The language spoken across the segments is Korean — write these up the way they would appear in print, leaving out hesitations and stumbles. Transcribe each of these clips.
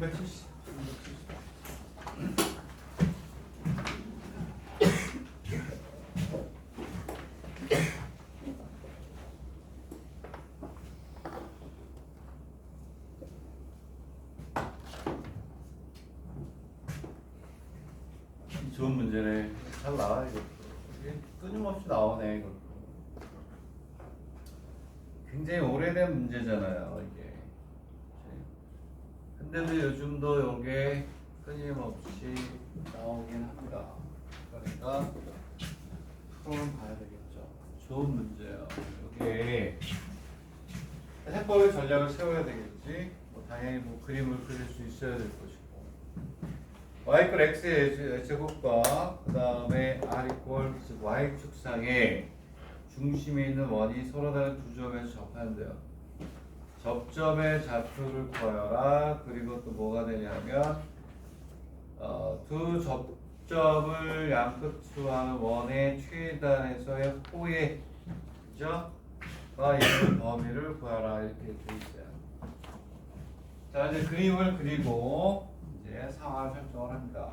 370. 좋은 문제네. 잘 나와 이거. 이게 끊임없이 나오네 이거. 굉장히 오래된 문제잖아요 이게. 근데도 요즘도 이게 끊임없이 나오긴 합니다. 그러니까 프로는 봐야 되겠죠. 좋은 문제예요. 이게 해법의 전략을 세워야 되겠지. 뭐 당연히 뭐 그림을 그릴 수 있어야 될 것이고. y 이퀄 x의 제곱과 그 다음에 r 이퀄 y 축상에 중심에 있는 원이 서로 다른 두 점에서 접하는데요. 접점의 좌표를 구하여라. 그리고 또 뭐가 되냐면 두 접점을 양끝으로 하는 원의 최단에서의 호의 그죠? 가 있는 범위를 구하라 이렇게 돼 있어요. 자 이제 그림을 그리고 이제 상황을 설정을 합니다.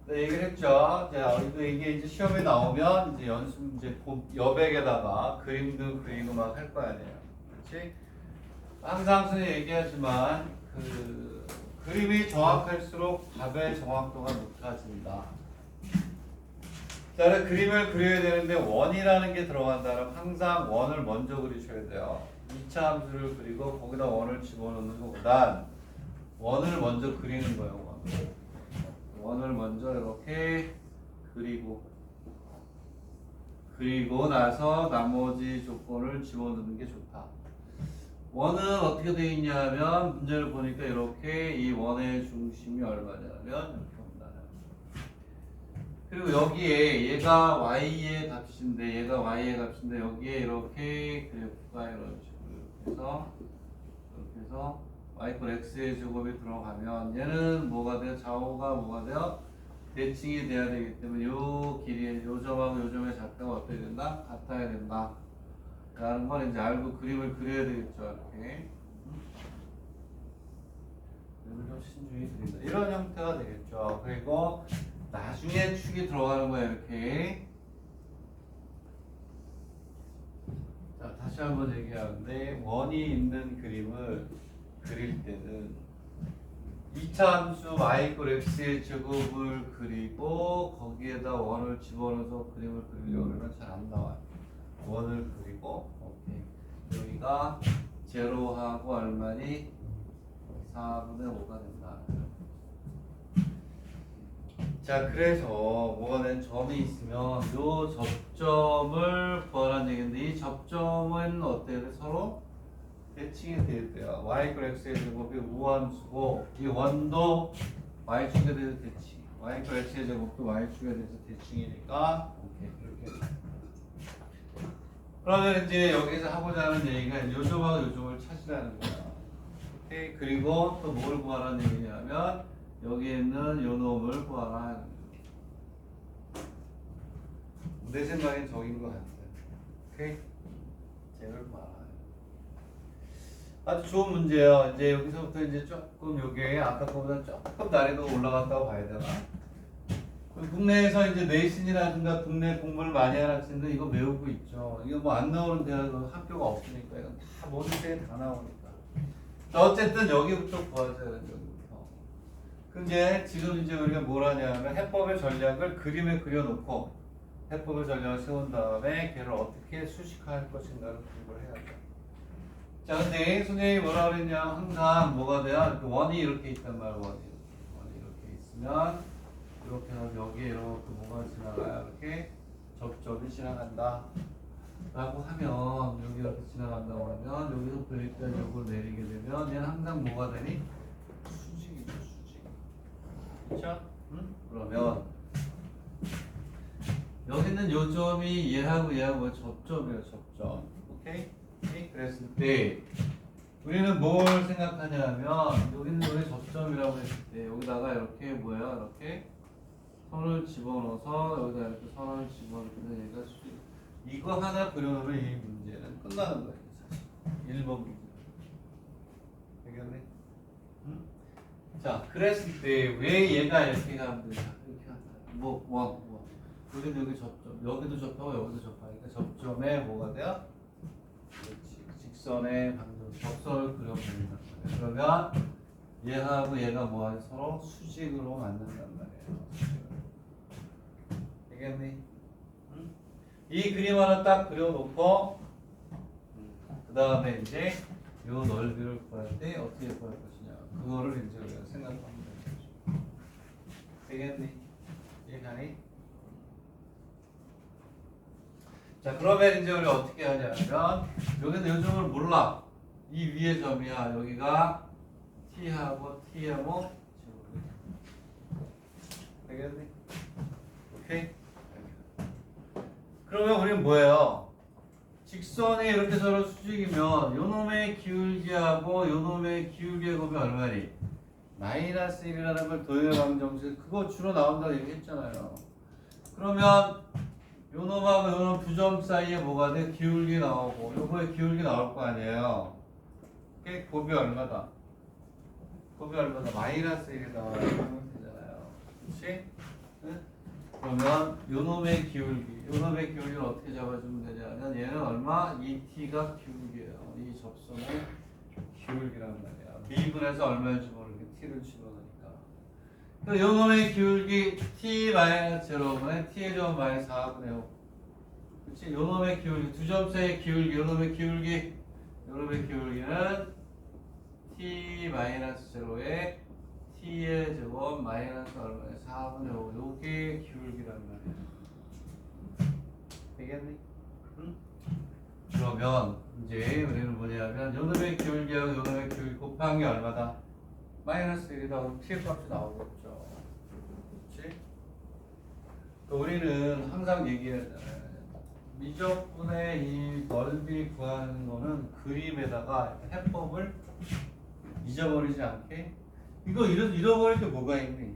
네, 얘기를 했죠. 자, 이게 이제 시험에 나오면 이제 연습 문제 여백에다가 그림도 그리고 막 할 거 아니에요. 그렇지? 항상 선생님 얘기하지만 그 그림이 정확할수록 답의 정확도가 높아진다. 자, 그림을 그려야 되는데 원이라는 게 들어간다면 항상 원을 먼저 그리셔야 돼요. 2차 함수를 그리고 거기다 원을 집어넣는 것보단 원을 먼저 그리는 거예요. 원을 먼저 이렇게 그리고 나서 나머지 조건을 집어넣는 게 좋다. 원은 어떻게 되어 있냐면 문제를 보니까 이렇게 이 원의 중심이 얼마냐면 이렇게 온다. 그리고 여기에 얘가 y의 값인데 여기에 이렇게 그래프가 이런 식으로 이렇게 해서 y 이퀄 x의 제곱이 들어가면 얘는 뭐가 돼요? 좌우가 뭐가 돼요? 대칭이 돼야 되기 때문에 요 길이 요 점하고 요 점의 작도가 어떻게 된다? 같아야 된다. 라는 걸 이제 알고 그림을 그려야 되겠죠. 이렇게. 그림을 좀 신중히 그린다. 이런 형태가 되겠죠. 그리고 나중에 축이 들어가는 거야. 이렇게. 자, 다시 한번 얘기하는데 원이 있는 그림을 그릴 때는 2차 함수 y 이퀄 x의 제곱을 그리고 거기에다 원을 집어넣어서 그림을 그리려고 하면 잘 안 나와요. 원을 그리고 오케이. 여기가 제로하고 얼마니? 4분의 5가 된다. 자, 그래서 뭐가 된 점이 있으면 요 접점을 구하라는 얘기인데 이 접점은 어때야 돼? 서로 대칭이 돼야 돼요. y 이퀄 x의 제곱이 우함수고 이 원도 y축에 대해서 대칭. y 이퀄 x의 제곱도 y축에 대해서 대칭이니까 오케이. 이렇게. 그러면 이제 여기서 하고자 하는 얘기가 요점하고 요점을 찾으라는 거야. 오케이. 그리고 또 뭘 구하라는 얘기냐면 여기에 있는 요 놈을 구하라 하는 거야. 내 생각엔 저긴 것 같아. 오케이. 쟤를 구하라. 아주 좋은 문제예요. 이제 여기서부터 이제 조금 요게 아까 거보다 조금 난이도가 올라갔다고 봐야 되나? 국내에서 이제 내신이라든가 국내 공부를 많이 하는 학생들 이거 외우고 있죠. 이거 뭐 안 나오는 대학은 학교가 없으니까 이건 다 모든 때에 다 나오니까. 자, 어쨌든 여기부터 구하세요. 여기부터. 그럼 이제 지금 이제 우리가 뭘 하냐면 해법의 전략을 그림에 그려놓고 해법의 전략을 세운 다음에 걔를 어떻게 수식할 것인가를 공부를 해야죠. 자, 근데 선생님이 뭐라 그랬냐? 항상 뭐가 돼야 원이 이렇게 있단 말이야. 원이 이렇게 있으면 이렇게 해서 여기에 이렇게 뭐가 지나가요? 이렇게 접점이 지나간다. 라고 하면 여기 이렇게 지나간다고 하면 여기서부터 여기까지 이걸 내리게 되면 얘는 항상 뭐가 되니? 수직이죠, 수직. 그렇죠? 응? 그러면 여기 있는 요 점이 얘하고 접점이에요, 접점. 오케이? 그랬을 때 우리는 뭘 생각하냐면 여기는 여기 접점이라고 했을 때 여기다가 이렇게 뭐예요? 이렇게 선을 집어넣어서 여기다 이렇게 선을 집어넣으면 얘가 이거 하나 그려놓으면 이 문제는 끝나는 거예요. 사실 1번 문제 해결해? 자, 그랬을 때 왜 얘가 이렇게 가면 되냐? 이렇게 한다. 여기도 여기 접점, 여기도 접하고 여기도 접하니까 접점에 뭐가 돼요? 직선의 방정, 접선을 그려버린단 말이에요. 그러면 얘하고 얘가 뭐하니? 서로 수직으로 만든단 말이에요. 수직으로. 되겠니? 응? 이 그림 하나 딱 그려놓고 그 다음에 이제 요 넓이를 구할 때 어떻게 구할 것이냐 그거를 이제 우리가 생각하면 되는 거죠. 되겠니? 이해가니? 자, 그러면 이제 우리 어떻게 하냐면 여기는 요 점을 몰라. 이 위에 점이야. 여기가 T하고 T하고 되겠니? 오케이? 그러면 우리는 뭐예요? 직선이 이렇게 서로 수직이면 요놈의 기울기하고 요놈의 기울기의 곱이 얼마니? 마이너스 1이라는 걸 도형의 방정식 그거 주로 나온다고 얘기했잖아요. 그러면 요놈하고 요놈 두 점 사이에 뭐가 돼? 기울기 나오고 요거에 기울기 나올 거 아니에요. 그게 곱이 얼마다? 곱이 얼마다? 마이너스 1이 나와야 되잖아요. 그렇지? 응? 그러면 요놈의 기울기를 어떻게 잡아주면 되냐면 얘는 얼마? 2t가 기울기예요. 이 접선의 기울기란 말이야. 미분해서 얼마인지 모르게 t를 집어넣으니까. 그럼 요놈의 기울기 t-0분의 t의 제곱 마이너스 4분의 5. 그렇지? 요놈의 기울기 두 점 사이의 기울기 요놈의 기울기는 t-0에 t의 제곱 마이너스 얼마에 4분의 5 요게 기울기란 말이야. 되겠니? 응? 그러면 이제 우리는 뭐냐면 요놈의 기울기하고 요놈의 기울기 곱한 게 얼마다? 마이너스 1이다. t의 값이 나오겠죠. 그렇지? 우리는 항상 얘기하잖아요. 미적분의 이 넓이 구하는 거는 그림에다가 해법을 잊어버리지 않게 이거 잃어버릴 게 뭐가 있니?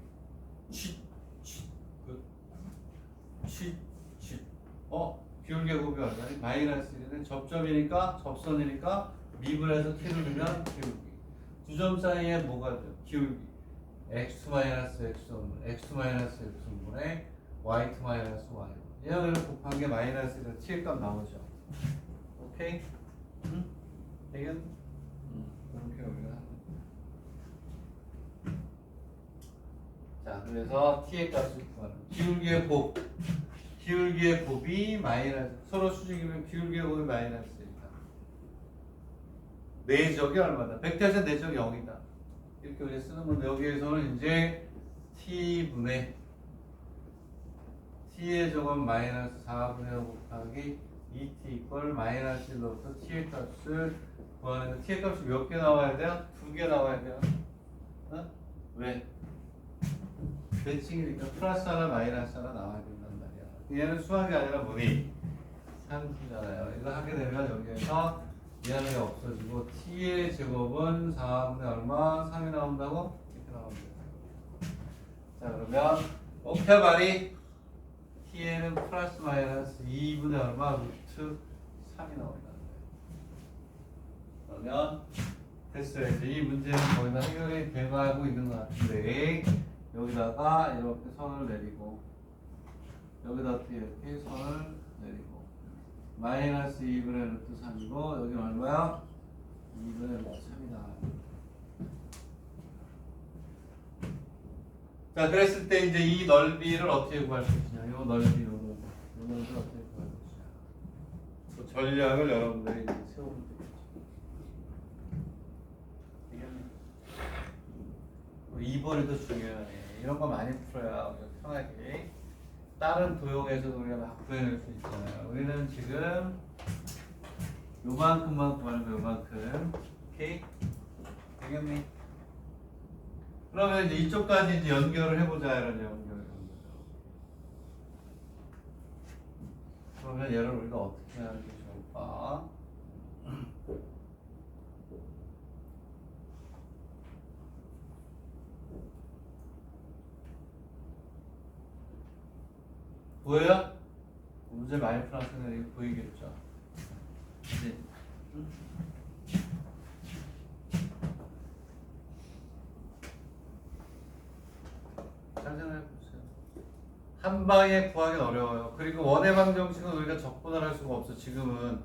기울기 곱이 얼마니? 마이너스 1은 접점이니까 접선이니까 미분해서 t를 넣으면 기울기 두 점 사이에 뭐가 돼요? 기울기 x 마이너스 x분의 y 마이너스 y 얘를 곱한 게 마이너스 1은 t의 값 나오죠. 오케이? 응? 되겠니? 이렇게 우리가 자, 그래서 t의 값을 구하는 기울기의 곱이 마이너스 서로 수직이면 기울기의 곱이 마이너스니까 내적이 얼마다? 벡터에서 내적이 0이다. 이렇게 우리가 쓰는 건데 여기에서는 이제 t분의 t의 제곱 마이너스 4분의 5 곱하기 2t 이퀄 마이너스 1로부터 t의 값을 구하는 t의 값이 몇 개 나와야 돼요? 2개 나와야 돼요. 어? 왜? 대칭이니까 플러스 하나 마이너스 하나 나와야 된단 말이야. 얘는 수학이 아니라 뭐니? 상수잖아요. 이거 하게 되면 여기에서 얘는 없어지고 t의 제곱은 4분의 얼마? 3이 나온다고? 이렇게 나옵니다. 자, 그러면 옥타발이 t에는 플러스 마이너스 2분의 얼마? 루트 3이 나온다는 거예요. 그러면 됐어요. 이제 이 문제는 거의 다 해결이 돼가고 있는 것 같은데 여기다가 이렇게 선을 내리고 여기다 이렇게 선을 내리고 마이너스 2분의 루트 3이고 여기는 얼마야? 2분의 루트 3이다. 자, 그랬을 때 이제 이 넓이를 어떻게 구할 것이냐? 이 넓이를 어떻게 구할 것이냐? 그 전략을 여러분들이 이제 세우면 되겠죠. 2번이 더 중요하네. 이런 거 많이 풀어야 우리가 편하게 다른 도형에서도 우리가 막 구해낼 수 있잖아요. 우리는 지금 요만큼만 구하는 거 요만큼. 오케이? 되겠니? 그러면 이제 이쪽까지 이제 연결을 해보자 이런 연결을. 그러면 얘를 우리가 어떻게 하는 게 좋을까? 보여요? 문제 많이 풀었으면 이거 보이겠죠? 이제 한 방에 구하기 어려워요. 그리고 원의 방정식은 우리가 적분을 할 수가 없어 지금은.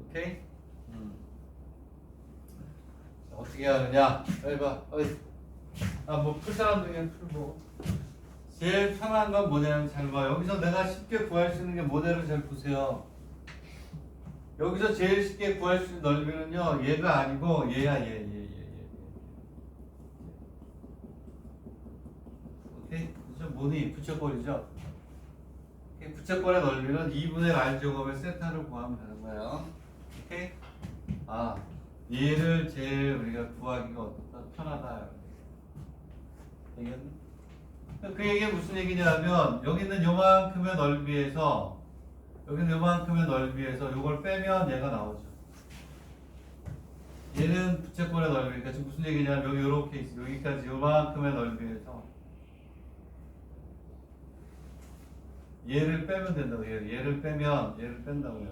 오케이? 어떻게 하느냐? 빨리 봐. 뭐 풀 사람도 그냥 풀고. 제일 편한 건 뭐냐면 잘 봐. 여기서 내가 쉽게 구할 수 있는 게 모델을 잘 보세요. 여기서 제일 쉽게 구할 수 있는 넓이는요. 얘가 아니고 얘야 얘. 오케이? 그죠? 뭐니? 부채꼴이죠? 부채꼴의 넓이는 2분의 R제곱의 세타를 구하면 되는 거예요. 오케이? 얘를 제일 우리가 구하기가 어떻다? 편하다. 되겠니? 그 얘기는 무슨 얘기냐면 여기는 요만큼의 넓이에서 요걸 빼면 얘가 나오죠. 얘는 부채꼴의 넓이니까 지금 무슨 얘기냐면 여기 요렇게 있어. 여기까지 요만큼의 넓이에서 얘를 빼면 된다고. 얘를 뺀다고.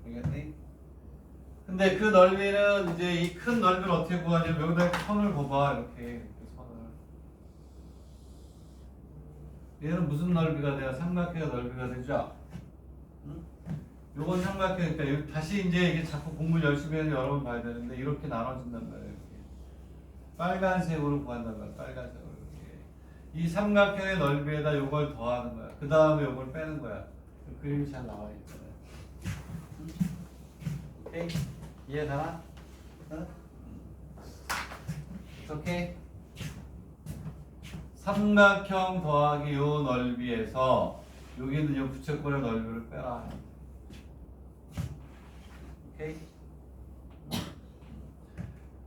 알겠니? 근데 그 넓이는 이제 이 큰 넓이를 어떻게 구하냐면 여기다 선을 봐봐. 이렇게 선을. 얘는 무슨 넓이가 돼요? 삼각형의 넓이가 되죠? 응? 요건 삼각형. 그러니까 다시 이제 이게 자꾸 공부를 열심히 해서 여러 번 봐야 되는데 이렇게 나눠진단 말이에요. 이렇게. 빨간색으로 구한단 말이에요. 빨간색으로. 이 삼각형의 넓이에다 요걸 더하는 거야. 그 다음에 요걸 빼는 거야. 그 그림이 잘 나와 있잖아요. 오케이? 이해가나? 응? 오케이? 삼각형 더하기 요 넓이에서 여기는 요 부채꼴의 넓이를 빼라. 오케이?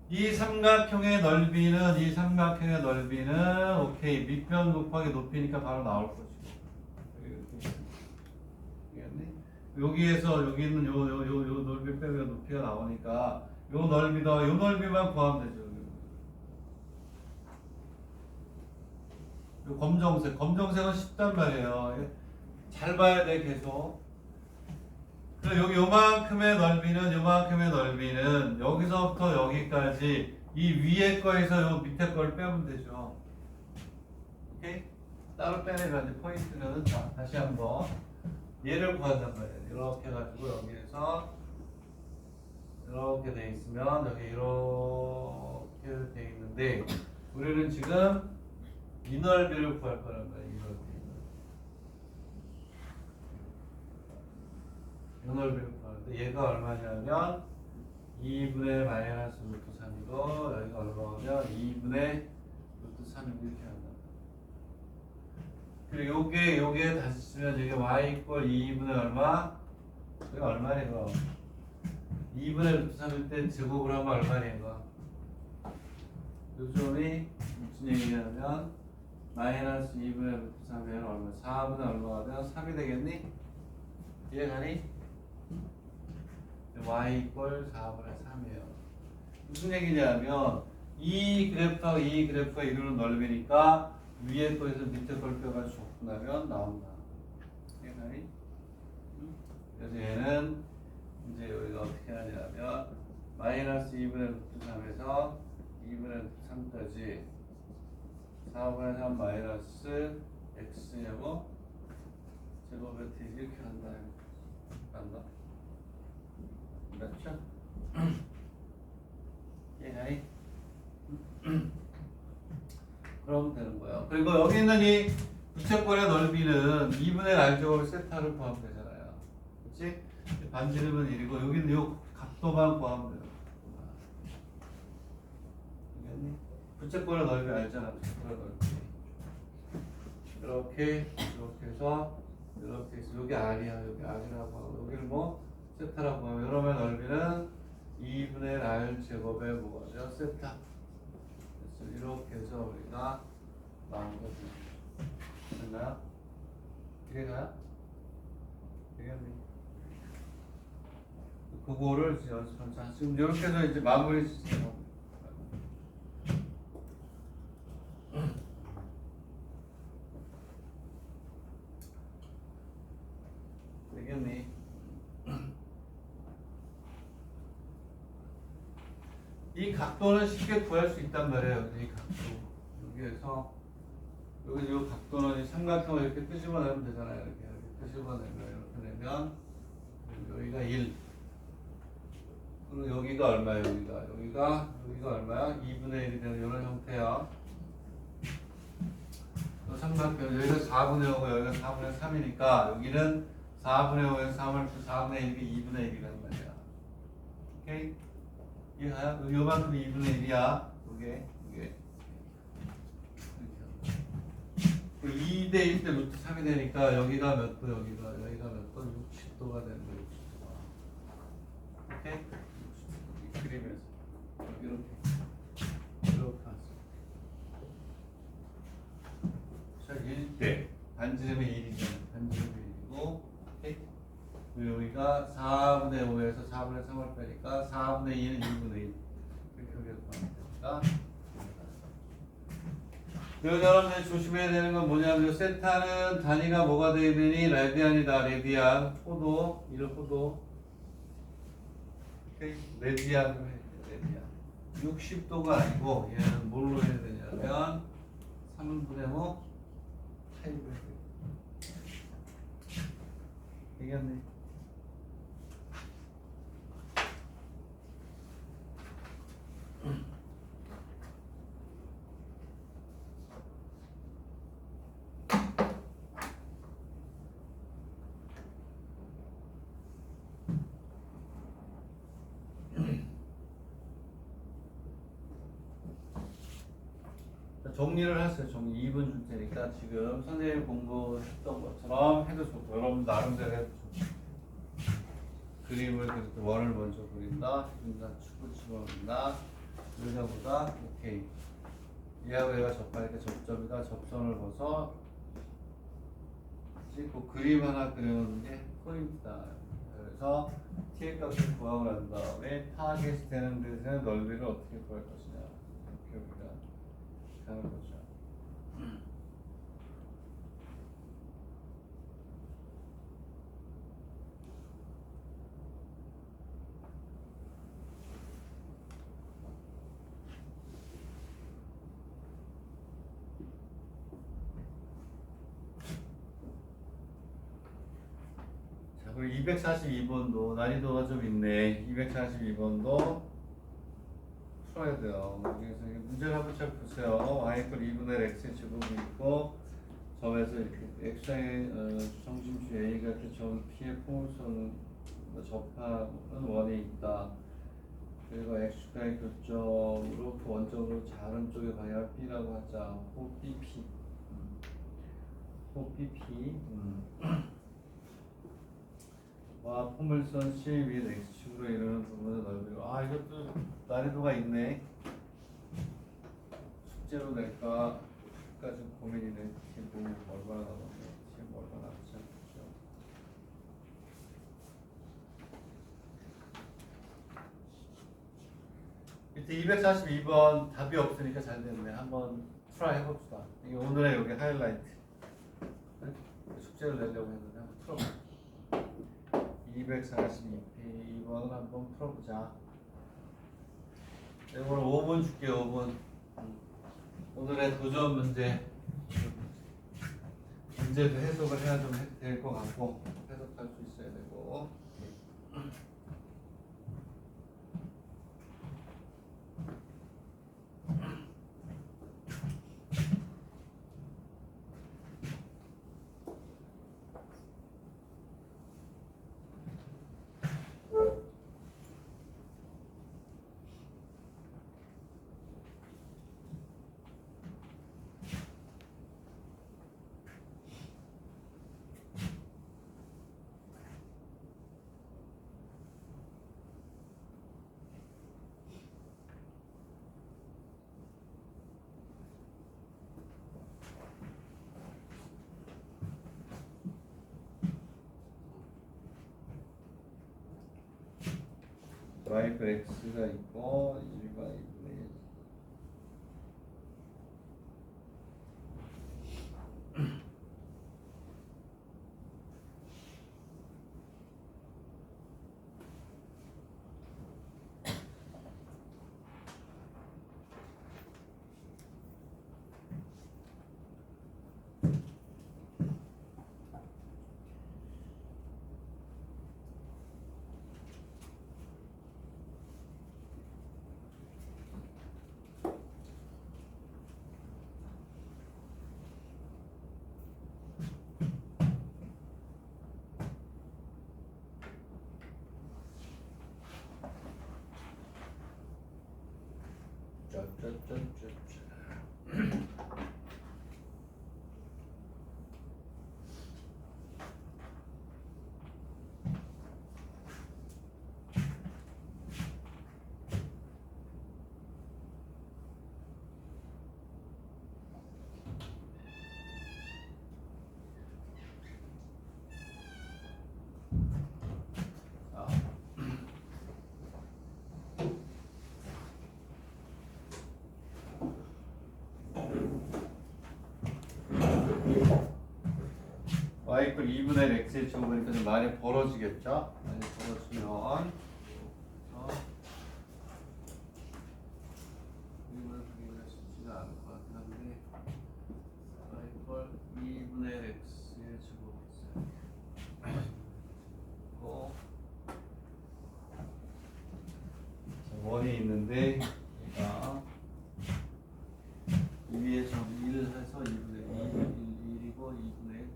이 삼각형의 넓이는 오케이 밑변 곱하기 높이니까 바로 나올 거지. 여기에서 여기 있는 요 넓이 빼면 높이가 나오니까 요 넓이만 구하면 되죠. 요 검정색은 쉽단 말이에요. 잘 봐야 돼 계속. 그래서 여기 요만큼의 넓이는 여기서부터 여기까지 이 위에 거에서 요 밑에 걸 빼면 되죠. 오케이? 따로 빼내면 이제 포인트는 자, 다시 한번 얘를 구한단 말이에요. 이렇게 해가지고 여기에서 이렇게 돼 있으면 여기 이렇게 돼 있는데 우리는 지금 이 넓이를 구할 거란 말이에요. 이 넓이를 구하는데 얘가 얼마냐면 2분의 마이너스 루트 3이고 여기가 얼마냐면 2분의 루트 3이고 이렇게 한다. 그리고 요게 다시 쓰면 이게 y 이퀄 2분의 얼마? 이게 얼마래 이거? 2분의 루트 3일 때 제곱을 하면 얼마래 이거? 요점이 무슨 얘기냐면 마이너스 2분의 루트 3이면 얼마? 4분의 얼마가 되면 3이 되겠니? 이해가니? y 이퀄 4분의 3이에요. 무슨 얘기냐면 이 그래프하고 이 그래프가 이루는 넓이니까 위에 거에서 밑에 걸 빼가지고 적분하면 나온다. 이해가니? 그래서 얘는 이제 여기가 어떻게 하냐면 마이너스 2분의 루트 3에서 2분의 루트 3까지 4분의 3 마이너스 x제곱 제곱의 t 이렇게 한다. 맞나? 맞죠? 이해가니? 그러면 되는 거예요. 그리고 여기 있는 이 부채꼴의 넓이는 2분의 R제곱 세타를 구하면 되잖아요. 그렇지? 반지름은 1이고 여기는 요 각도만 구하면 돼요. 알겠니? 부채꼴의 넓이 알잖아. 부채꼴의 넓이. 이렇게 해서 이렇게 해서 여기 R이야. 여기 R이라고 하고 여기를 뭐 세타라고 하면 여러분의 넓이는 2분의 R제곱의 뭐죠? 세타. 그래서 이렇게 해서 우리가 나온 거죠. 됐나요? 이해가요? 되겠니? 그거를 연습하자. 지금 이렇게 해서 이제 마무리 시스템. 되겠니? 이 각도는 쉽게 구할 수 있단 말이에요. 이 각도. 여기에서 여기 요 각도는 이 삼각형을 이렇게 끄집어내면 되잖아요. 이렇게 끄집어내면 이렇게 내면 여기가 1. 그리고 여기가 얼마야? 여기가 얼마야? 2분의 1이 되는 이런 형태야. 삼각형 여기가 4분의 5고 여기가 4분의 3이니까 여기는 4분의 5에서 3을 4분의 1이 2분의 1이란 말이야. 오케이? 이해가요? 요만큼 2분의 1이야. 이게 2대 1 때 루트 3이 되니까 여기가 몇 도? 여기가 몇 도? 60도가 되는 거야. 60도가. 오케이? 이 그림에서 이렇게 왔어. 자, 1대 반지름이 1이잖아. 반지름이 1이고, 오케이? 여기가 4분의 5에서 4분의 3을 빼니까 4분의 2는 2분의 1 이렇게 여기서 나오니까 여러분들 조심해야 되는 건 뭐냐면 세타는 단위가 뭐가 되어 있느니 레디안이다. 레디안 호도 이런 호도 오케이? 레디안 60도가 아니고 얘는 뭘로 해야 되냐면 3분의 5 타입을 해야 돼. 되겠네. 정리를 했어요. 정리 2분 줄 테니까 지금 선생님 공부했던 것처럼 해도 좋고 여러분 나름대로 해도 좋고 그림을 그렇게 원을 먼저 그린다, 축을 집어넣는다, 여기보다 오케이 얘하고 얘가 접하니까 접점이다. 접선을 벗어 그 그림 하나 그려놓는 게 포인트다. 그래서 t의 값을 구하고 난 다음에 타겟이 되는 데서의 넓이를 어떻게 구할 것이냐 이렇게 우리가 하는 거죠. 자, 그리고 242번도 난이도가 좀 있네. 242번도 풀어야 돼요. 그래서 문제를 한번 잘 보세요. y equal 2분의 x의 제곱이 있고 점에서 이렇게 x의 중심주 a가 이렇게 점 p의 포물선을 접하는 원이 있다. 그리고 x축의 교점으로 그 원점으로 자른 쪽의 방향을 b라고 하자. 호 bp 와 포물선 C 및 x축으로 이루는 부분의 넓이로 이것도 난이도가 있네. 숙제로 낼까 까지 고민이네. 지금 얼마나 남았네. 지금 얼마나 남지 않겠죠. 밑에 242번 답이 없으니까 잘 됐네. 한번 트라이 해봅시다. 이게 오늘의 여기 하이라이트. 숙제를 내려고 했는데 한번 풀어볼게요. 242번을 한번 풀어보자. 오늘 5분 줄게요. 5분. 오늘의 도전 문제도 해석을 해야 좀 될 것 같고 해석할 수 있어야 되고. y표 x가 있고 1과 2분의 1. y 이퀄 2분의 1 x의 제곱이니까 좀 많이 벌어지겠죠? 많이 벌어지면 이걸 그리기가 쉽지가 않을 것 같긴 한데 y 이퀄 2분의 1 x의 제곱이 있어요. 그리고 원이 있는데 얘가 위에 점 1 해서 2분의 1이고 2분의 1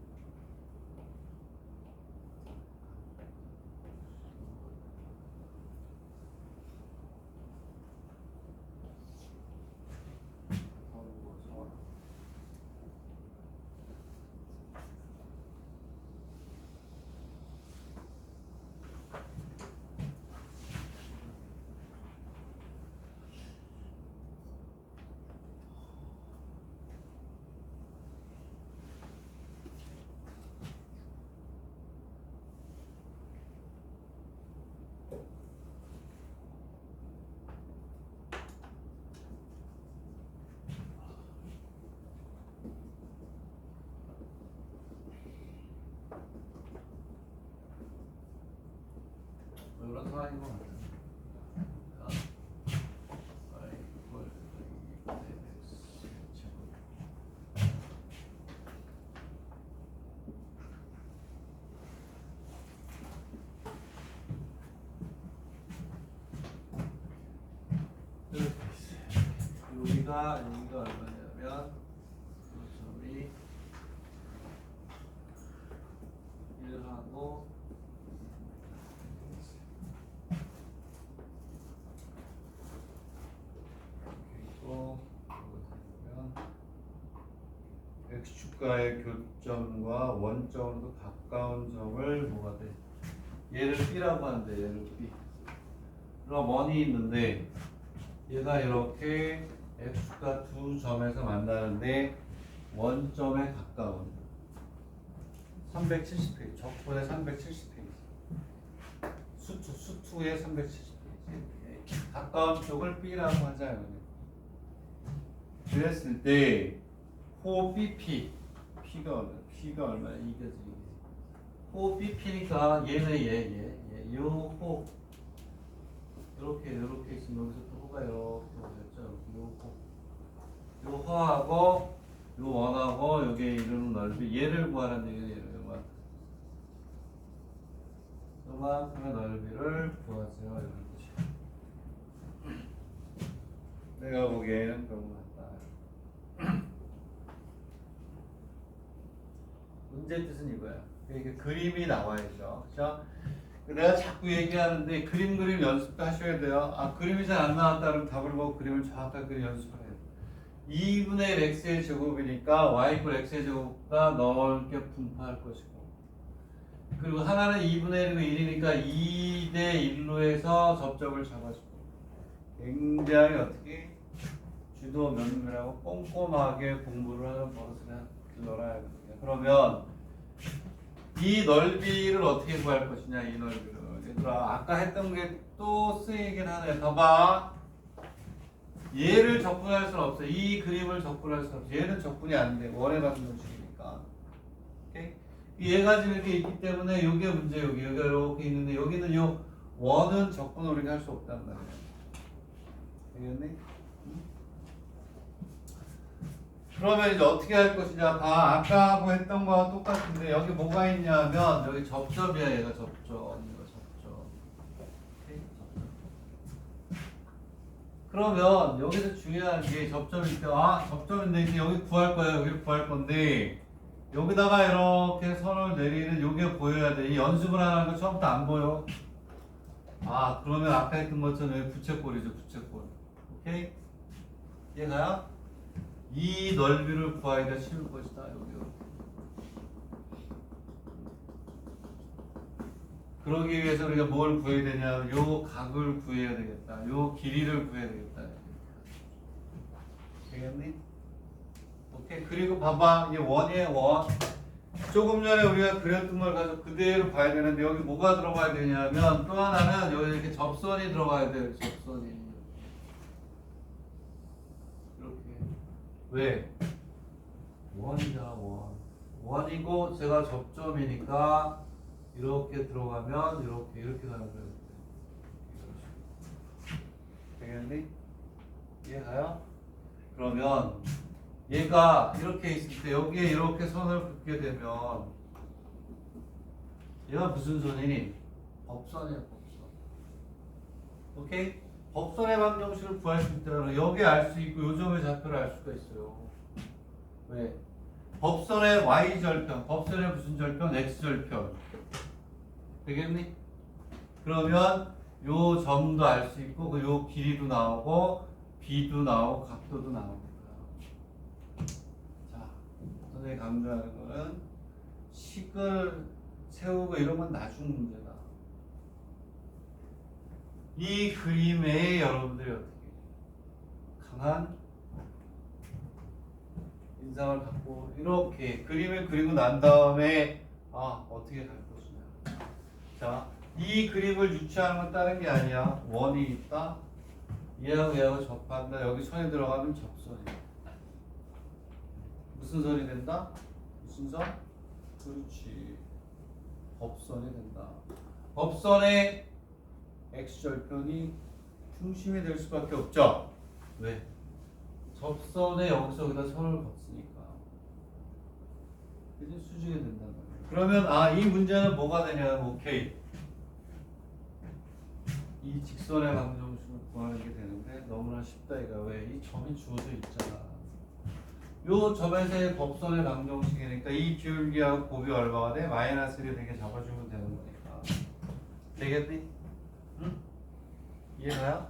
이런 상황인 것 같아요. y 이퀄 2분의 x 제곱 이렇게 있어요. 여기가 얼마냐면 점이 1하고 그리고 x축과의 교점과 원점으로 가까운 점을 뭐가 돼? 얘를 B라고 하는데 얘를 B. 그럼 원이 있는데 얘가 이렇게 x축과 두 점에서 만나는데 원점에 가까운 370페이지 적분의 370페이지 수투의 370페이지 가까운 쪽을 B라고 하자요. 그랬을 때 호 BP P가 얼마야? 이게 호 BP니까 얘는 요호 이렇게 있으면 여기서 또 호가 이렇게 오겠죠. 요 호하고 요 원하고 여기에 이르는 넓이 얘를 구하라는 얘기는 얘를 요만큼의 넓이를 구하세요. 이런 뜻이에요. 내가 보기에는 그런 것 같다. 문제의 뜻은 이거야. 이게 그림이 나와야죠. 그죠? 내가 자꾸 얘기하는데 그림 연습도 하셔야 돼요. 아, 그림이 잘 안 나왔다 그러면 답을 보고 그림을 정확하게 그림 연습을 해요. 2분의 1 x의 제곱이니까 y 이퀄 x의 제곱보다 넓게 분포할 것이고, 그리고 하나는 2분의 1이고 1이니까 2대 1로 해서 접점을 잡아주고, 굉장히 어떻게 주도 면밀하고 꼼꼼하게 공부를 하는 버릇을 길러놔야 하거든요. 그러면 이 넓이를 어떻게 구할 것이냐, 이 넓이를. 얘들아, 아까 했던 게 또 쓰이긴 하네. 봐봐. 얘를 접근할 수는 없어. 이 그림을 접근할 수는 없어. 얘는 접근이 안 돼. 원에 같은 형식이니까. 오케이? 얘가 지금 이렇게 있기 때문에 요게 문제, 여기가 이렇게 있는데 여기는 요 원은 접근을 우리가 할 수 없단 말이야. 되겠니? 그러면 이제 어떻게 할 것이냐. 봐. 아까 하고 했던 거와 똑같은데 여기 뭐가 있냐면 여기 접점이야. 얘가 접점. 이거 접점. 오케이? 접점. 그러면 여기서 중요한 게 접점일 때, 아, 접점인데 이제 여기 구할 거야. 여기 구할 건데 여기다가 이렇게 선을 내리는 요게 보여야 돼. 이 연습을 하는 거 처음부터 안 보여. 아, 그러면 아까 했던 것처럼 여기 부채꼴이죠. 부채꼴. 오케이? 이해가요? 이 넓이를 구하기가 쉬울 것이다. 여기. 그러기 위해서 우리가 뭘 구해야 되냐? 요 각을 구해야 되겠다. 요 길이를 구해야 되겠다. 되겠니? 오케이. 그리고 봐봐. 이 원이에요. 원. 조금 전에 우리가 그렸던 걸 가지고 그대로 봐야 되는데 여기 뭐가 들어가야 되냐면 또 하나는 여기 이렇게 접선이 들어가야 돼요. 접선이. 이렇게. 왜? 원이잖아, 원. 원이고 제가 접점이니까 이렇게 들어가면 이렇게 가는 거예요. 되겠니? 이해가요? 그러면 얘가 이렇게 있을 때 여기에 이렇게 선을 긋게 되면 얘가 무슨 선이니? 법선이야, 법선. 오케이? 법선의 방정식을 구할 수 있다면 여기 알 수 있고 요 점의 좌표를 알 수가 있어요. 왜? 법선의 y절편, 법선의 무슨 절편? x절편. 되겠니? 그러면 요 점도 알 수 있고 요 길이도 나오고 b도 나오고 각도도 나옵니다. 자, 선생님이 강조하는 거는 식을 세우고 이런 건 나중 문제다. 이 그림에 여러분들이 어떻게 강한 인상을 갖고 이렇게 그림을 그리고 난 다음에 어떻게 갈 것이냐. 자, 이 그림을 유추하는 건 다른 게 아니야. 원이 있다. 얘하고 얘하고 접한다. 여기 선이 들어가면 접선이야. 무슨 선이 된다? 무슨 선? 그렇지. 법선이 된다. 법선의 x절편이 중심이 될 수밖에 없죠. 왜? 접선에 여기서 여기다 선을 걷으니까. 이제 수직이 된단 말이에요. 그러면 이 문제는 뭐가 되냐면 오케이. 이 직선의 방정식을 구하는 게 되는데 너무나 쉽다 이거. 왜? 이 점이 주어져 있잖아. 요 점에서의 법선의 방정식이니까 이 기울기하고 곱이 얼마가 돼? -1이 되게 잡아주면 되는 거니까. 되겠니? 응? 이해가요?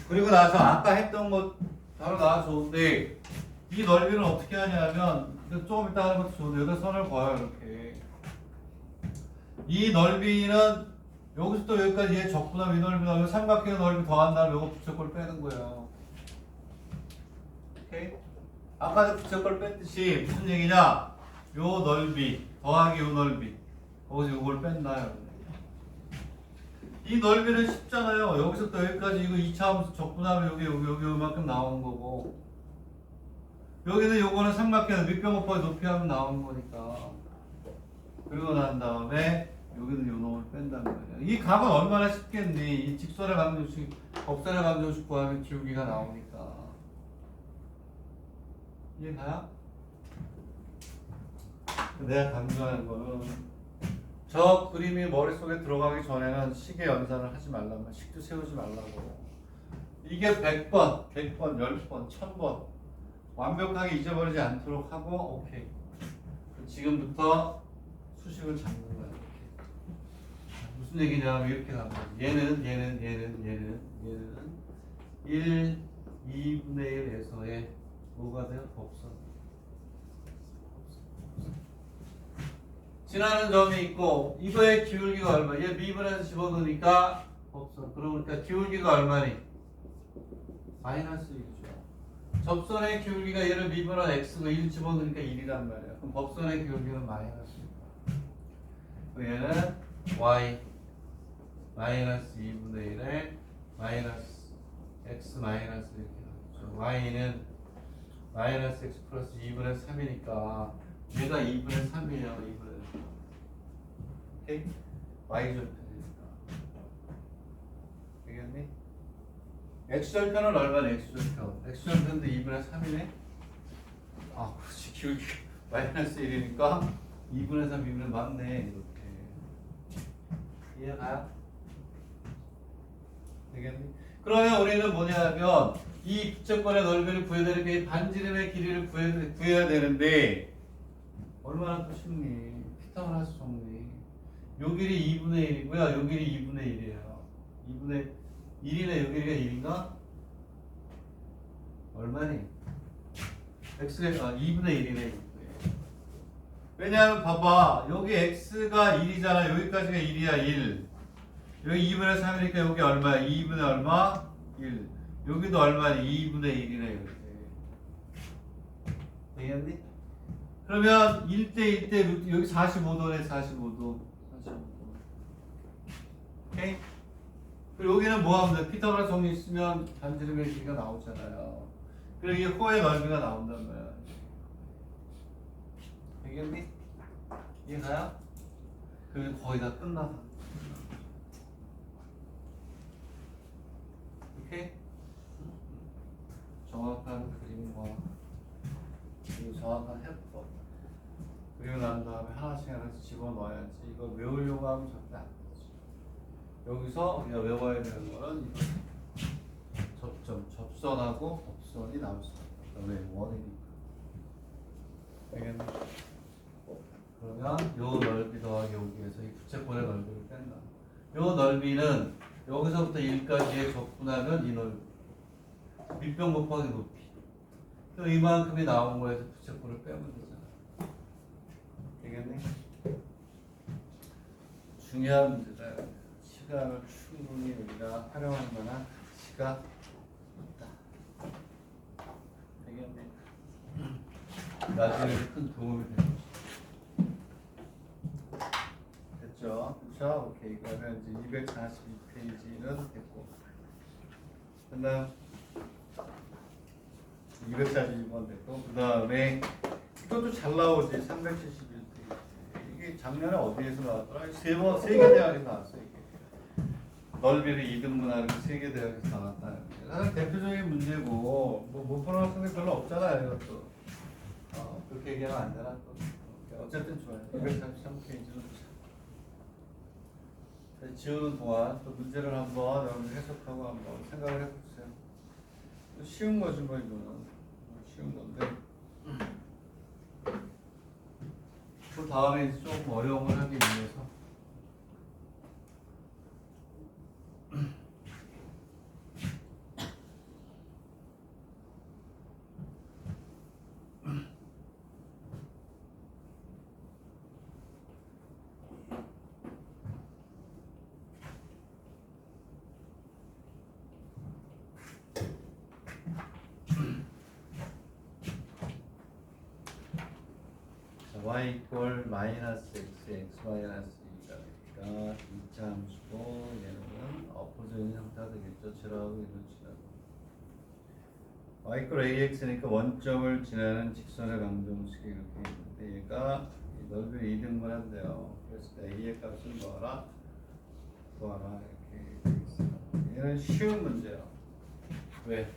그리고 나서 아까 했던 것 바로 나와 좋은데 이 넓이는 어떻게 하냐면 조금 이따 하는 것도 좋은데 여기다 선을 그어요. 이렇게 이 넓이는 여기서부터 여기까지 얘 적분하면 이 넓이나 삼각형 넓이 더한 다음에 이거 부채꼴 빼는 거예요. 오케이? 아까 부채꼴 뺐듯이 무슨 얘기냐? 요 넓이 더하기 요 넓이 거기서 요걸 뺀다. 이 넓이는 쉽잖아요. 여기서부터 여기까지 이거 2차 함수 적분하면 여기 요만큼 나오는 거고 여기는 요거는 삼각형 밑변 곱하기 높이 하면 나오는 거니까. 그리고 난 다음에 여기는 요 놈을 뺀다는 거예요. 이 값은 얼마나 쉽겠니? 이 직선의 방정식, 법선의 방정식 구하면 기울기가 나오니까. 이해가요? 내가 강조하는 거는 저 그림이 머릿속에 들어가기 전에는 식의 연산을 하지 말라면 식도 세우지 말라고. 이게 100번, 10번, 1000번 완벽하게 잊어버리지 않도록 하고 오케이. 지금부터 수식을 잡는 거야. 이렇게. 무슨 얘기냐면 이렇게 가는 거야. 얘는 1, 2분의 1에서의 뭐가 돼요? 법선. 지나는 점이 있고 이거의 기울기가 얼마? 얘 미분해서 집어넣으니까 법선. 그러니까 기울기가 얼마니? -1이죠. 접선의 기울기가 얘를 미분한 x고 1 집어넣으니까 1이란 말이야. 그럼 법선의 기울기는 -1이니까. 얘는 y -2분의 1에 x 이렇게 나오죠. y는 -x 플러스 2분의 3이니까 얘가 2분의 3이에요. 2분의 3. 오케이? y절편이니까. 되겠니? x절편은 얼마네? x절편. x절편도 2분의 3이네? 그렇지. 기울기 -1이니까 2분의 3, 2분의 맞네. 이렇게. 이해가요? 되겠니? 그러면 우리는 뭐냐면 이 부채꼴의 넓이를 구해야 되니까 이 반지름의 길이를 구해야 되는데 얼마나 또 쉽니? 피타고라스 정리. 요 길이 2분의 1이고요. 요 길이 2분의 1이에요. 2분의 1이네. 요 길이가 1인가? 얼마니? x가 2분의 1이네. 왜냐하면 봐봐. 여기 x가 1이잖아. 여기까지가 1이야. 1. 여기 2분의 3이니까 여기 얼마야? 2분의 얼마? 1. 여기도 얼마니? 2분의 1이네. 이렇게. 되겠니? 그러면 1대 1대 루트 여기 45도네. 45도. 오케이? 그리고 여기는 뭐 하면 돼? 피타고라스 정리 있으면 반지름의 길이가 나오잖아요. 그리고 이게 코의 넓이가 나온단 말이야. 알겠니? 이해가요? 그리고 거의 다 끝나서. 오케이? 정확한 그림과 그리고 정확한 해법. 그리고 난 다음에 하나씩 집어넣어야지. 이거 외우려고 하면 절대 안 되지. 여기서 우리가 외워야 되는 거는 이거 접선하고 법선이 나올 수 있다. 왜? 원이니까. 알겠네? 그러면 요 넓이 더하기 여기에서 이 부채꼴의 넓이를 뺀다. 요 넓이는 여기서부터 1까지의 적분하면 이 넓이. 밑변 곱하기 높이. 또 이만큼이 나온 거에서 부채꼴을 빼면 되잖아. 되겠네? 중요한 문제다. 시간을 충분히 우리가 활용할 만한 가치가 있다. 되겠네? 나중에 큰 도움이 될 것이다. 됐죠? 그렇죠? 오케이. 그러면 이제 242페이지는 됐고. 됐나요? 242번 됐고. 그 다음에 이것도 잘 나오지. 371페이지. 이게 작년에 어디에서 나왔더라? 세계대학에서 나왔어. 이게. 넓이를 2등분하는 게 세계대학에서 나왔다는 게. 사실 대표적인 문제고 뭐 못 풀어놓은 게 별로 없잖아요. 이것도. 그렇게 얘기하면 안 되나? 또. 어쨌든 좋아요. 243페이지는 지우는 동안 또 문제를 한번 여러분들 해석하고 한번 생각을 해보세요. 쉬운 거지 뭐 이거는. 쉬운 건데. 그 다음에 이제 조금 어려운 걸 하기 위해서 y 이퀄 마이너스 x, x 마이너스 2가 되니까 2차 함수고 얘는 엎어져있는 형태가 되겠죠. 지나가고 얘는 지나고 y 이퀄 ax니까 원점을 지나는 직선의 방정식이 이렇게 있는데 얘가 이 넓이를 2등분한대요. 그래서 a의 값을 넣어라 이렇게 돼 있어요. 얘는 쉬운 문제야. 왜?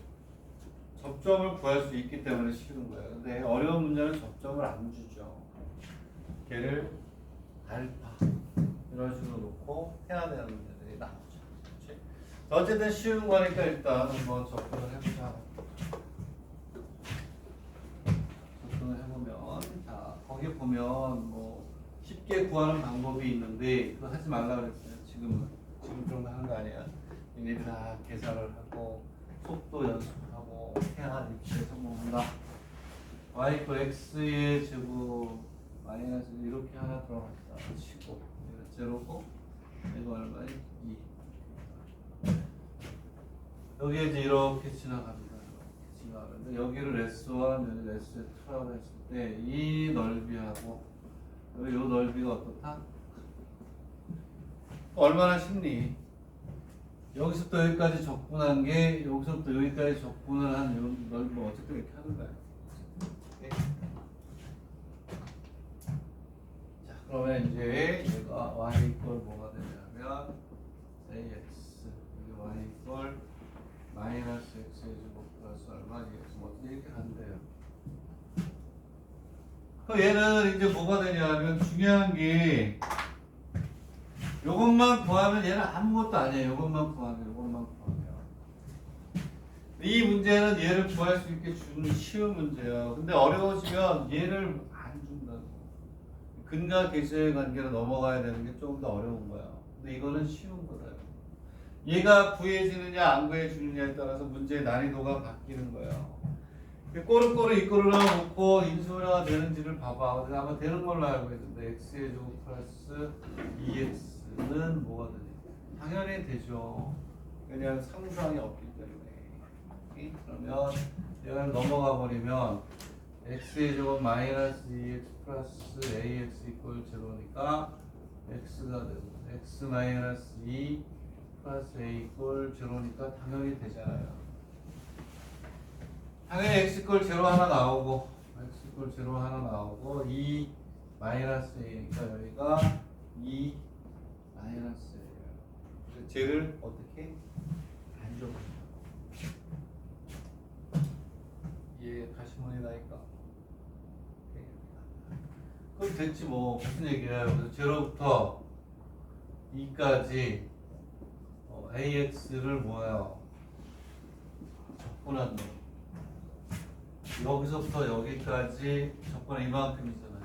접점을 구할 수 있기 때문에 쉬운 거예요. 근데 어려운 문제는 접점을 안 주죠. 걔를 알파 이런 식으로 놓고 해야 되는 문제들이 나오죠. 그렇지? 어쨌든 쉬운 거니까 일단 한번 접근을 해보자. 접근을 해보면 자 거기 보면 뭐 쉽게 구하는 방법이 있는데 그거 하지 말라 그랬어요. 지금 정도 하는 거 아니야? 얘네들 다 계산을 하고 속도 연습하고 해야 입시에 성공한다. y 이퀄 x의 제곱 마이너스 이렇게 하나 들어갔다 치고 이거 제로고 이거 얼마니? 2 여기에 이제 이렇게 지나갑니다. 이렇게 지나가는데 여기를 S1 여기를 S2라고 했을 때 이 넓이하고 여기 요 넓이가 어떻다? 얼마나 쉽니? 여기서부터 여기까지 적분한 게 여기서부터 여기까지 적분을 한 요 넓이를 어쨌든 이렇게 하는 거야. 그러면 이제 얘가 y 이퀄 뭐가 되냐면 ax 이게 y 이퀄 마이너스 x의 제곱 플러스 얼마 dx 뭐 이렇게 간대요. 그럼 얘는 이제 뭐가 되냐면 중요한 게 요것만 구하면 얘는 아무것도 아니에요. 요것만 구하면 이 문제는 얘를 구할 수 있게 준 쉬운 문제예요. 근데 어려워지면 얘를 안 준다고. 근과 계수의 관계로 넘어가야 되는 게 조금 더 어려운 거야. 근데 이거는 쉬운 거다. 얘가 구해지느냐 안 구해지느냐에 따라서 문제의 난이도가 바뀌는 거예요. 꼬르꼬르 이꼬르를 놓고 인수가 되는지를 봐봐. 아마 되는 걸로 알고 있는데 x의 제곱 플러스 2x는 뭐가 되냐? 당연히 되죠. 왜냐하면 상수항이 없기 때문에. 그러면 얘가 넘어가 버리면 x의 제곱 마이너스 2x 플러스 ax 이꼴 제로니까 x가 되고 x 마이너스 2 플러스 a 이꼴 제로니까 당연히 되잖아요. 당연히 x꼴 제로 하나 나오고 x꼴 제로 하나 나오고 2 마이너스 1이니까 여기가 2 마이너스 1이에요. 쟤를 어떻게 안 줘? 얘 가시문이 나니까 그럼 됐지 뭐. 무슨 얘기야. 그래서 제로부터 2까지 AX를 뭐예요? 적분한 놈. 여기서부터 여기까지 적분한 이만큼이잖아요.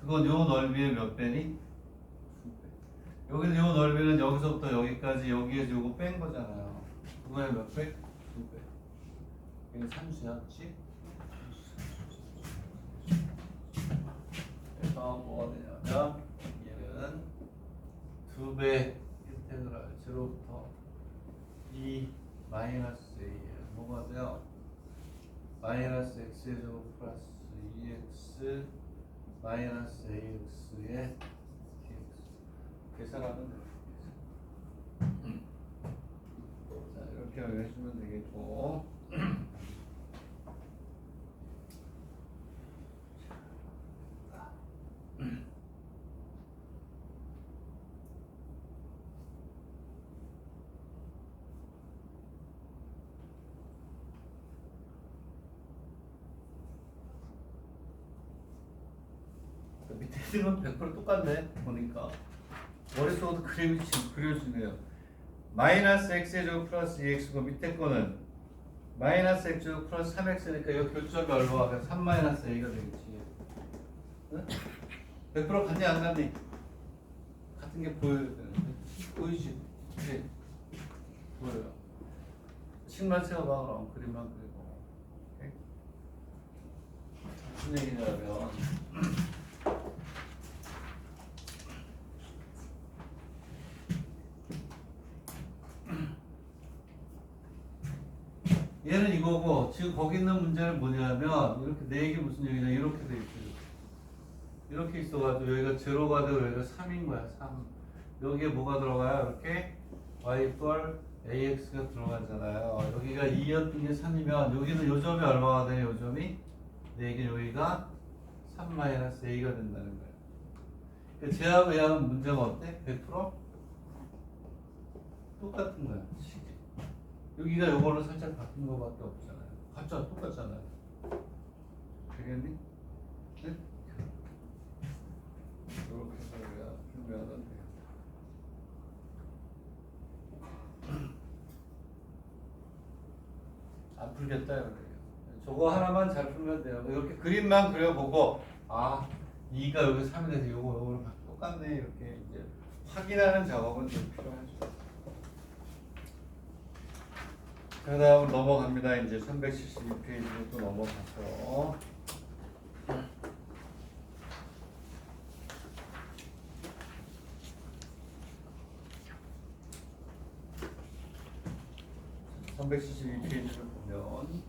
그건 요 넓이의 몇 배니? 2배. 여기는 요 넓이는 여기서부터 여기까지 여기에서 요거 뺀 거잖아요. 그거의 몇 배? 2배. 이게 삼수였지? 그래서 뭐가 되냐면 얘는 2배 인테그랄 제로부터 2 마이너스 a에 뭐가 돼요? 마이너스 x의 제곱 플러스 2x 마이너스 ax의 dx 계산하면 돼요. 자 이렇게 해주면 되겠고 밑에 있는 건 100% 똑같네 보니까 머릿속으로 그림이 지금 그려지네요. 마이너스 x의 제곱 플러스 2x고 밑에 거는 마이너스 x 제곱 플러스 3x니까 이거 교점이 얼마가 돼? 3 마이너스 a가 되겠지. 응? 100% 같니 안 같니? 같은 게 보여야 되는데 보이지? 네 보여요. 식만세가 봐 그럼 그림만 그리고 오케이? 무슨 얘기냐면 얘는 이거고 지금 거기 있는 문제는 뭐냐면 이렇게 네 개 무슨 얘기냐 이렇게 돼 있어요. 이렇게 있어가지고 여기가 제로가 되고 여기가 3인 거야. 3. 여기에 뭐가 들어가요? 이렇게 y꼴 ax가 들어가잖아요. 여기가 2였던 게 3이면 여기는 요점이 얼마가 돼요? 요점이 4개 여기가 3 마이너스 a가 된다는 거예요. 그러니까 제하고 얘하고 문제가 어때? 100% 똑같은 거야. 여기가 요거를 살짝 바뀐 거밖에 없잖아요. 같잖아, 똑같잖아요. 되겠니? 네? 이렇게 해서 우리가 풀면 돼요. 안 풀겠다 이거예요. 저거 하나만 잘 풀면 돼요. 이렇게 그림만 그려보고 아 2가 여기 3이 돼서 요거랑 똑같네 이렇게 이제 확인하는 작업은 좀 필요하죠. 그 다음 넘어갑니다. 이제 372페이지로 또 넘어가서 (372페이지를) 보면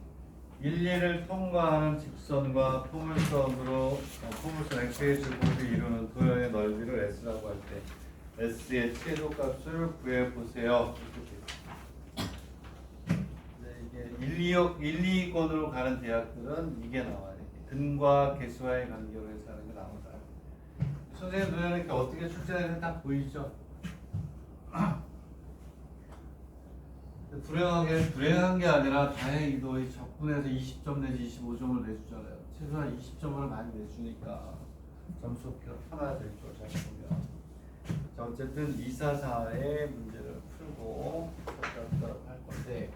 일리를 통과하는 직선과 포물선으로 포물선 x의 제곱을 이루는 도형의 넓이를 s라고 할 때 s의 최소값을 구해 보세요. 1, 2권으로 가는 대학들은 이게 나와요. 근과 개수와의 관계로 해서 하는 게 나오다. 선생님 눈에는 이렇게 어떻게 출제되는지 다 보이죠? 불행한 게 아니라 다행히도 이 적분에서 20점 내지 25점을 내주잖아요. 최소한 20점을 많이 내주니까 점수 편하겠죠. 잘 보면. 자, 어쨌든 244의 문제를 풀고 할 건데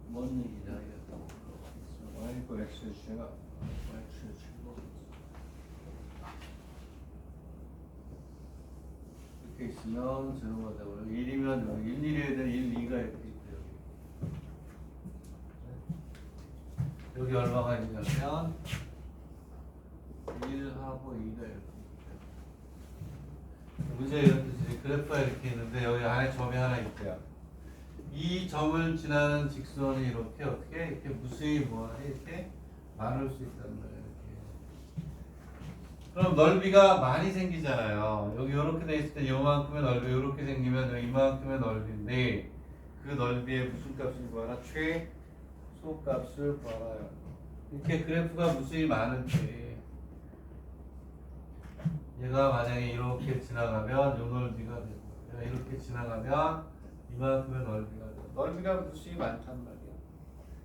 뭔 얘기냐 이랬다고 y고 x의 주제가 yx의 최고 이렇게 있으면 제로가 되고요. 1이면 여기 1, 1이어야 되는 1, 2가 이렇게 있고 여기 얼마가 있냐면 1하고 2가 이렇게 있대요. 문제 이런 뜻이 그래프가 이렇게 있는데 여기 안에 점이 하나 있대요. 이 점을 지나는 직선이 이렇게 무수히 뭐하니 이렇게 많을 수 있다는 거예요. 이렇게. 그럼 넓이가 많이 생기잖아요. 여기 이렇게 돼 있을 때 요만큼의 넓이 이렇게 생기면 여기 이만큼의 넓이인데 그 넓이의 무슨 값을 구하라? 최소값을 구하라요. 이렇게 그래프가 무수히 많은데 얘가 만약에 이렇게 지나가면 요 넓이가 되고 얘가 이렇게 지나가면 이만큼의 넓이가 되고 넓이가 무수히 많단 말이야.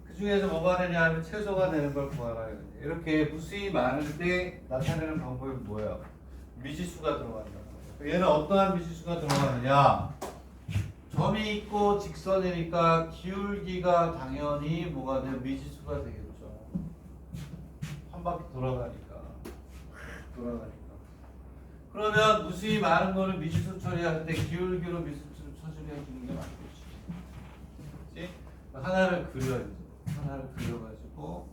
그 중에서 뭐가 되냐 하면 최소가 되는 걸 구하라. 이렇게 무수히 많을 때 나타내는 방법이 뭐예요? 미지수가 들어간다. 얘는 어떠한 미지수가 들어가느냐? 점이 있고 직선이니까 기울기가 당연히 뭐가 돼요? 미지수가 되겠죠. 한 바퀴 돌아가니까. 그러면 무수히 많은 거는 미지수 처리할 때 기울기로 미지수를 처리해 주는 게 맞겠지. 그렇지? 하나를 그려야지. 하나를 그려가지고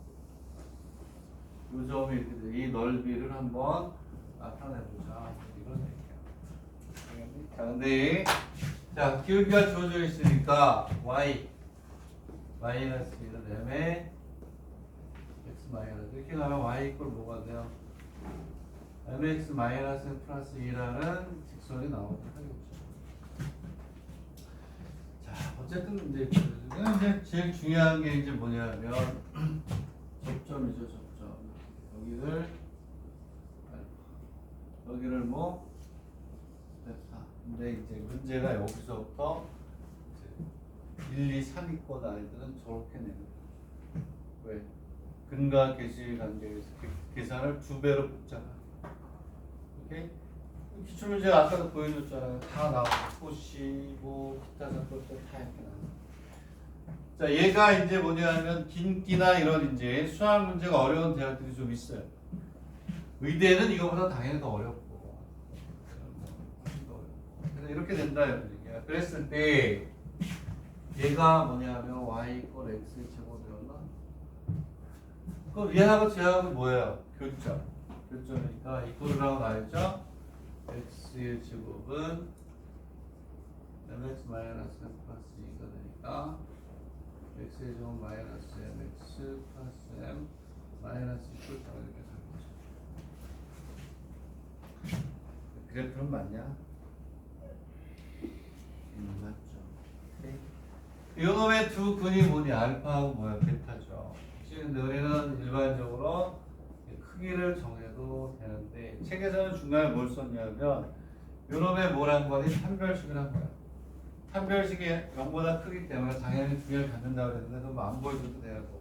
이 점이 이렇게 돼. 이 넓이를 한번 나타내보자. 이런 얘기야. 자, 근데 자 기울기가 주어져 있으니까 y 마이너스 1은 m에 x 마이너스 이렇게 가면 y 이꼴 뭐가 돼요? mx 마이너스 플러스 2라는 직선이 나오게 하겠죠. 자, 어쨌든 이제 제일 중요한 게 이제 뭐냐면 접점이죠, 접점. 여기를 뭐 베타. 근데 이제 문제가 여기서부터 이제 1, 2, 3위권 아이들은 저렇게 내는 거예요. 왜? 근과 계수의 관계에서 계산을 2배로 붙잖아. 오케이? 기출문제 아까도 보여줬잖아요. 다 나오고 코시 뭐 기타 사건들 다 이렇게 나와요. 자, 얘가 이제 뭐냐면 긴기나 이런 이제 수학 문제가 어려운 대학들이 좀 있어요. 의대는 이거보다 당연히 더 어렵고, 훨씬 더 어렵고. 그래서 이렇게 된다 이런 얘기야. 그랬을 때 얘가 뭐냐면 y 이퀄 x 제곱이었나? 그럼 얘하고 쟤하고 뭐예요? 교점. 교점이니까 이퀄이라고 나왔죠? x의 제곱은 mx 마이너스 플러스 2가 되니까 x의 제곱 마이너스 mx 플러스 m 마이너스 2가 이렇게 되는 거죠. 그래프는 맞냐? 맞죠. 이놈의 두 근이 뭐냐? 알파하고 뭐야? 베타죠. 근데 우리는 일반적으로 크기를 정해도 되는데 책에서는 중간에 뭘 썼냐면 요놈의 뭐란 거니? 판별식을 한 거야. 판별식이 0보다 크기 때문에 당연히 두 개를 갖는다고 그랬는데 그럼 안 보여줘도 되는 거고.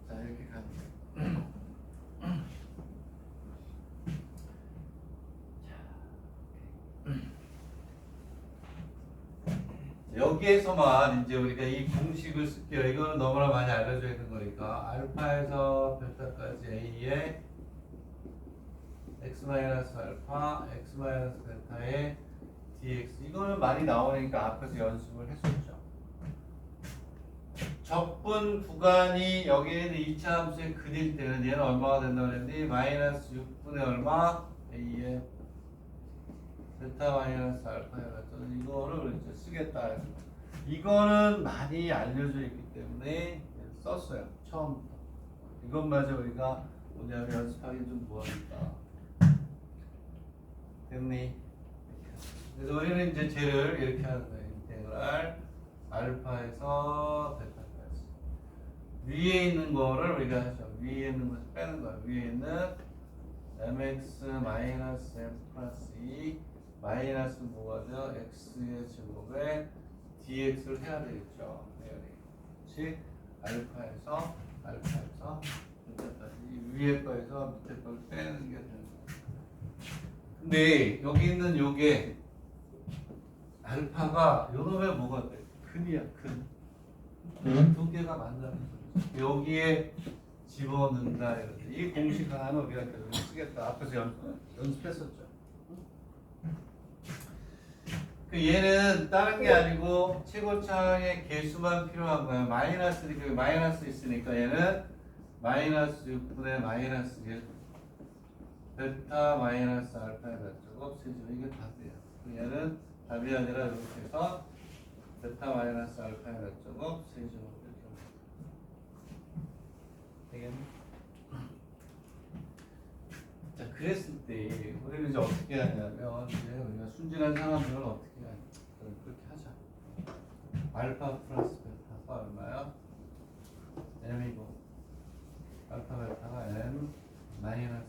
자, 이렇게 가는 거야. 여기에서만 이제 우리가 이 공식을 쓸게요. 이거는 너무나 많이 알려져 있는 거니까 알파에서 베타까지 a의 x 마이너스 알파, x 마이너스 베타의 dx 이거는 많이 나오니까 앞에서 연습을 했었죠. 적분 구간이 여기에 있는 2차 함수의 근일 때는 얘는 얼마가 된다고 그랬니? 마이너스 6분의 얼마? a의 베타 마이너스 알파 해가지고 이거를 이제 쓰겠다. 이거는 많이 알려져 있기 때문에 썼어요. 처음부터. 이것마저 우리가 뭐냐면 연습하기 좀 뭐하니까. 됐니? 그래서 우리는 이제 쟤를 이렇게 하는 거예요. 인테그랄 알파에서 베타까지. 위에 있는 거를 우리가 하죠. 위에 있는 것을 빼는 거예요. 위에 있는 mx 마이너스 m 플러스 2 마이너스 뭐가 돼요? x의 제곱에 dx를 해야 되겠죠. 그렇지? 알파에서 베타까지 위에 거에서 밑에 걸 빼는 게 되는 거예요. 근데 여기 있는 요게 알파가 요놈의 뭐가 돼? 근이야, 근. 두 개가 만나는 소리죠. 여기에 집어넣는다 이러지. 이 공식 하나는 우리가 계속 쓰겠다. 앞에서 연습했었죠. 얘는 다른 게 아니고 최고차의 개수만 필요한 거야. 마이너스니까 마이너스 있으니까 얘는 마이너스 6분의 마이너스 1 베타 마이너스 알파의 몇제곱 세제곱 이게 답이에요. 얘는 답이 아니라 이렇게 해서 베타 마이너스 알파의 몇제곱 세제곱 이렇게 되겠니? 그랬을 때 우리는 이제 어떻게 하냐면 이제 우리가 순진한 사람들은 어떻게 하냐 그렇게 하자. 알파 플러스 베타가 얼마야? m이고 알파 베타가 m 마이너스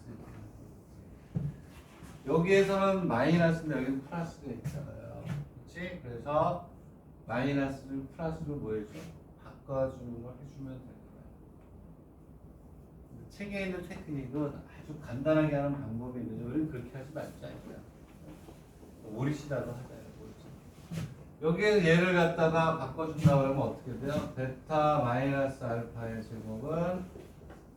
1. 여기에서는 마이너스인데 여기는 플러스가 있잖아요. 그렇지? 그래서 마이너스를 플러스로 뭐 해줘? 바꿔주는 걸 해주면 되는 거야. 책에 있는 테크닉은 아주 간단하게 하는 방법이 있는데 우리는 그렇게 하지 말자 이거야. 오리시다도 하자. 여기에 얘를 갖다가 바꿔준다 그러면 어떻게 돼요? 베타 마이너스 알파의 제곱은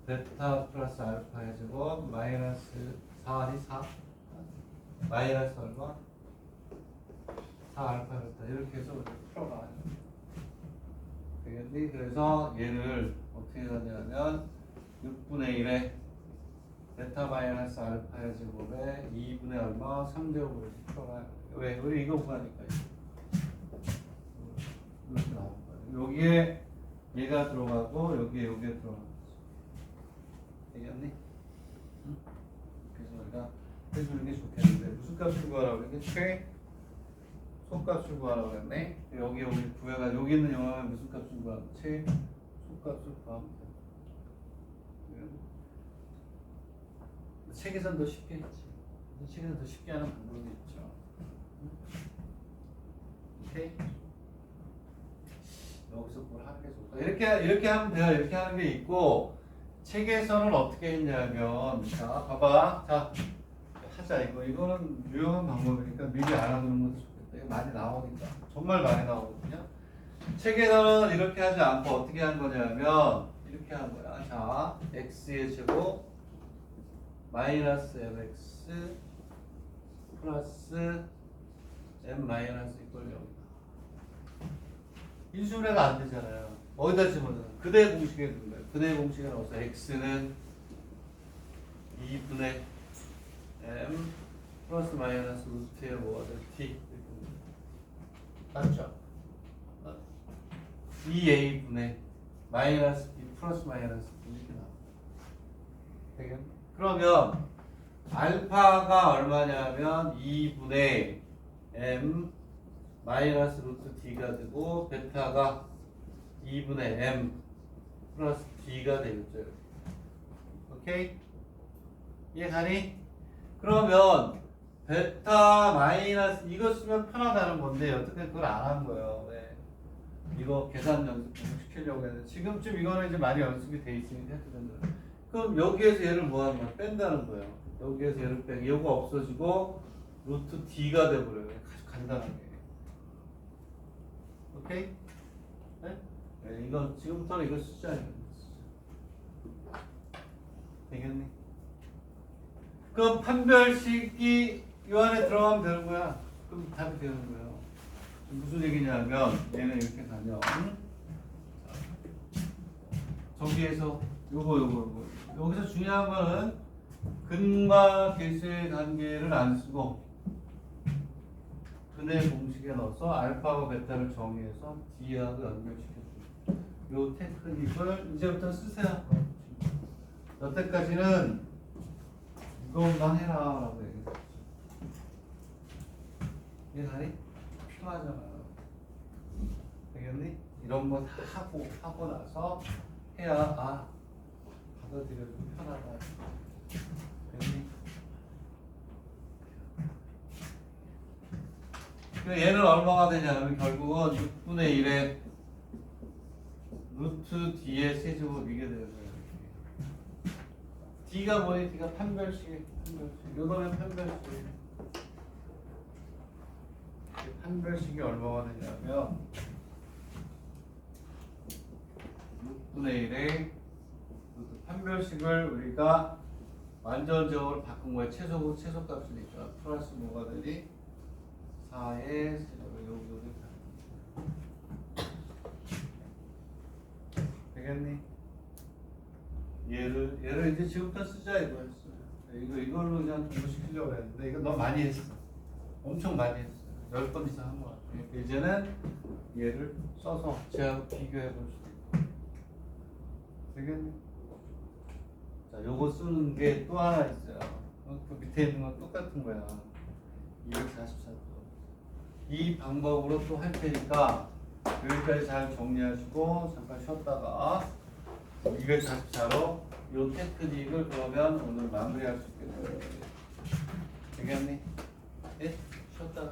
베타 플러스 알파의 제곱 마이너스 4 아니 4? 마이너스 얼마? 4 알파 베타 이렇게 해서 우리가 풀어가야 돼. 되겠니? 그래서 얘를 어떻게 하냐면 6분의 1에 베타 마이너스 알파의 제곱에 2분의 얼마? 3제곱으로 이렇게 풀어가야 돼. 왜? 우리 이거 구하니까 이렇게 나온 거예요. 여기에 얘가 들어가고 여기에 들어가는 거지. 되겠니? 응? 그래서 우리가 해주는 게 좋겠는데 무슨 값을 구하라고 그랬지? 속값을 구하라고 그랬네? 여기 구해가 여기 있는 영화에 무슨 값을 구하지? 속값을 구하면 돼. 책에선 더 쉽게 했지. 책에선 더 쉽게 하는 방법이 있죠. 오케이? 여기서 뭘 하는 게 좋을까? 이렇게 하면 돼요. 이렇게 하는 게 있고 책에서는 어떻게 했냐면 자 봐봐 자 하자 이거는 유용한 방법이니까 미리 알아두는 것도 좋겠다. 이거 많이 나오니까 정말 많이 나오거든요. 책에서는 이렇게 하지 않고 어떻게 한 거냐면 이렇게 한 거야. 자 x의 제곱 마이너스 mx 플러스 m 마이너스 이꼴 0. 인수분해가 안 되잖아요. 어디다 집어넣어? 그대 공식에 넣는 거예요. 그대 공식에 넣어서 x는 2분의 m 플러스 마이너스 루트에 뭐가 돼? t 맞죠? 2a분의 마이너스 b 플러스 마이너스 b 이렇게 나와. 되겠네? 그러면 알파가 얼마냐면 2분의 m 마이너스 루트 d가 되고 베타가 2분의 m 플러스 d가 되겠죠. 오케이? 이해가니? 그러면 베타 마이너스 이거 쓰면 편하다는 건데 어떻게 그걸 안 한 거예요. 왜? 이거 계산 연습 시키려고 했는데 지금쯤 이거는 이제 많이 연습이 돼 있으니까 해도 된다. 그럼 여기에서 얘를 뭐 하는 거야? 뺀다는 거예요. 여기에서 얘를 빼기 이거 없어지고 루트 d가 돼버려요. 아주 간단하게. 오케이? 네? 네, 이거 지금부터는 이거 쓰자. 되겠니? 그럼 판별식이 이 안에 들어가면 되는 거야. 그럼 답이 되는 거예요. 무슨 얘기냐면 얘는 이렇게 가면 저기에서 요거 여기서 중요한 거는 근과 계수의 관계를 안 쓰고 근의 공식에 넣어서 알파와 베타를 정의해서 D하고 연결시켜줍니다. 요 테크닉을 이제부터 쓰세요. 여태까지는 이것만 해라 라고 얘기했죠. 이해가니? 필요하잖아. 되겠니? 이런 거 다 하고 나서 해야 받아들여도 편하다. 되겠니? 얘는 얼마가 되냐면 결국은 6분의 1에 루트 D의 세제곱 이게 되는 거예요. D가 뭐니? D가 판별식. 요놈의 판별식이 얼마가 되냐면 6분의 1에 판별식을 우리가 완전적으로 바꾼 거예요. 최소값이니까 플러스 뭐가 되니? 4의 세제곱을 여기 되겠니? 얘를 이제 지금부터 쓰자 이거였어. 이걸로 그냥 공부시키려고 했는데 이거 너무 많이 했어. 엄청 많이 했어. 10번 이상 한 것 같아. 이제는 얘를 써서 쟤하고 비교해 볼 수도 있고. 되겠니? 자, 요거 쓰는 게 또 하나 있어요. 그 밑에 있는 건 똑같은 거야. 244도. 이 방법으로 또 할 테니까 여기까지 잘 정리하시고 잠깐 쉬었다가 244로 이 테크닉을 그러면 오늘 마무리할 수 있겠네요. 되겠니? 예? 쉬었다가.